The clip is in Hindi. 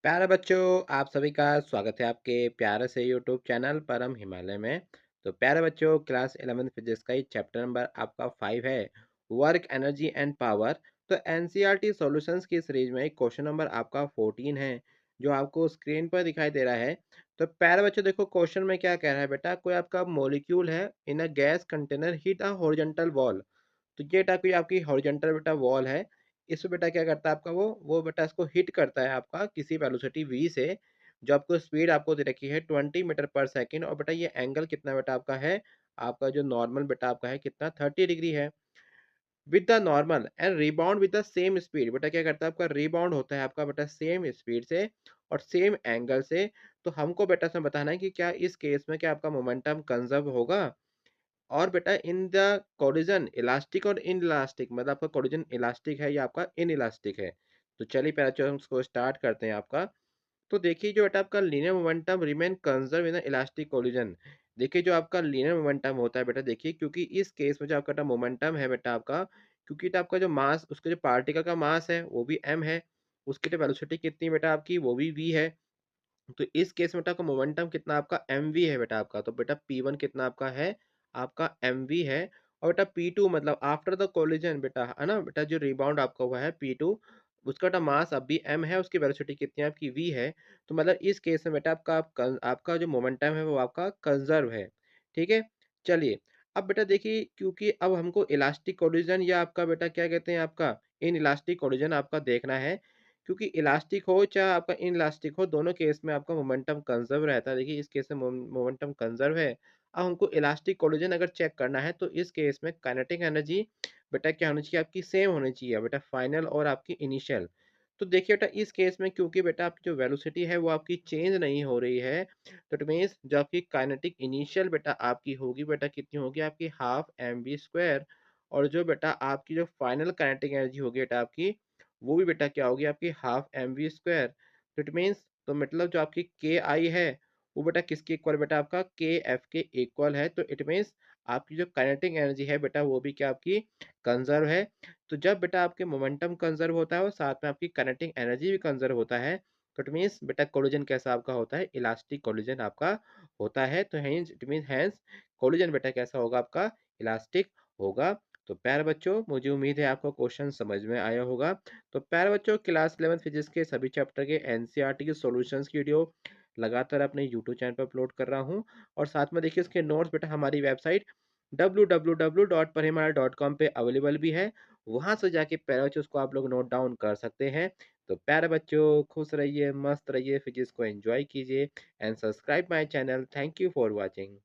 प्यारे बच्चों, आप सभी का स्वागत है आपके प्यारे से यूट्यूब चैनल परम हिमालय में। तो प्यारे बच्चों, क्लास 11 फिजिक्स का ही चैप्टर नंबर आपका 5 है, वर्क एनर्जी एंड पावर। तो एनसीईआरटी सॉल्यूशंस की सीरीज में क्वेश्चन नंबर आपका 14 है, जो आपको स्क्रीन पर दिखाई दे रहा है। तो प्यारे बच्चों, देखो क्वेश्चन में क्या कह रहा है बेटा। कोई आपका मॉलिक्यूल है in a gas container hit a horizontal wall. तो ये बेटा कोई आपकी हॉरिजॉन्टल बेटा वॉल है। इसमें बेटा क्या करता है आपका वो बेटा इसको हिट करता है आपका किसी वेलोसिटी v से। जो आपको स्पीड आपको दे रखी है 20 मीटर पर सेकंड। और बेटा ये एंगल कितना बेटा आपका है, आपका जो नॉर्मल बेटा आपका है कितना 30 डिग्री है। With the normal and rebound with the same speed. बेटा क्या करता है आपका रिबाउंड होता है आपका बेटा सेम स्पीड से और सेम एंगल से। तो हमको बेटा इसमें बताना है कि क्या इस केस में क्या आपका मोमेंटम कंजर्व होगा। और बेटा इन द कोलिजन इलास्टिक और इन इलास्टिक, मतलब आपका कोलिजन इलास्टिक है या आपका इन इलास्टिक है। तो चलिए पहले जो हम उसको स्टार्ट करते हैं आपका। तो देखिए जो बेटा आपका linear momentum remain conserve in elastic collision. देखिए जो आपका लीनियर मोमेंटम होता है बेटा, देखिए क्योंकि इस केस में जो आपका मोमेंटम है बेटा आपका, क्योंकि तो आपका जो मास, उसके जो पार्टिकल का मास है वो भी m है। उसकी जो वेलोसिटी कितनी बेटा आपकी, वो भी v है। तो इस केस में बेटा आपका मोमेंटम कितना आपका mv है बेटा आपका। तो बेटा p1 कितना आपका है, आपका mv है। और बेटा p2 मतलब आफ्टर द कोलिजन बेटा, है ना बेटा, जो रिबाउंड आपका हुआ है p2, उसका बेटा मास अब भी m है, उसकी वेलोसिटी कितनी है आपकी v है। तो मतलब इस केस में बेटा आपका जो मोमेंटम है वो आपका कंजर्व है। ठीक है। चलिए, अब बेटा देखिए, क्योंकि अब हमको इलास्टिक कोलिजन या आपका बेटा क्या कहते हैं आपका इन इलास्टिक कोलिजन आपका देखना है। क्योंकि इलास्टिक हो चाहे आपका इन इलास्टिक हो, दोनों केस में आपका मोमेंटम कंजर्व रहता है। देखिए इस केस में मोमेंटम कंजर्व है। अब हमको इलास्टिक कोलिजन अगर चेक करना है, तो इस केस में काइनेटिक एनर्जी बेटा क्या होनी चाहिए आपकी, सेम होनी चाहिए बेटा, फाइनल और आपकी इनिशियल। तो देखिए बेटा इस केस में क्योंकि बेटा आपकी जो वेलोसिटी है वो आपकी चेंज नहीं हो रही है, तो इट मीन्स जो आपकी काइनेटिक इनिशियल बेटा आपकी होगी बेटा, कितनी होगी आपकी हाफ एम बी स्क्वायर। और जो बेटा आपकी जो फाइनल काइनेटिक एनर्जी होगी बेटा आपकी, वो भी बेटा क्या होगी आपकी हाफ एम वी स्क्वायर। तो इट मीन्स, तो मतलब जो आपकी के आई है वो बेटा किसके इक्वल बेटा, आपका के एफ के इक्वल है। तो इट मीन्स आपकी जो काइनेटिक एनर्जी है बेटा वो भी क्या आपकी कंजर्व है। तो जब बेटा आपके मोमेंटम कंजर्व होता है और साथ में आपकी काइनेटिक एनर्जी भी कंजर्व होता है, तो इट मीन्स बेटा कोलिजन कैसा आपका होता है, इलास्टिक कोलिजन आपका होता है। तो hence it means hence collision बेटा कैसा होगा आपका, इलास्टिक होगा। तो प्यारे बच्चों, मुझे उम्मीद है आपको क्वेश्चन समझ में आया होगा। तो प्यारे बच्चों, क्लास 11 फिजिक्स के सभी चैप्टर के एनसीईआरटी के सॉल्यूशंस की वीडियो लगातार अपने यूट्यूब चैनल पर अपलोड कर रहा हूँ। और साथ में देखिए इसके नोट्स बेटा हमारी वेबसाइट www.parhimal.com पे अवेलेबल भी है। वहां से जाके प्यारे बच्चों उसको आप लोग नोट डाउन कर सकते हैं। तो प्यारे बच्चों, खुश रहिए, मस्त रहिए, फिजिक्स को एंजॉय कीजिए and subscribe my channel. Thank you for watching.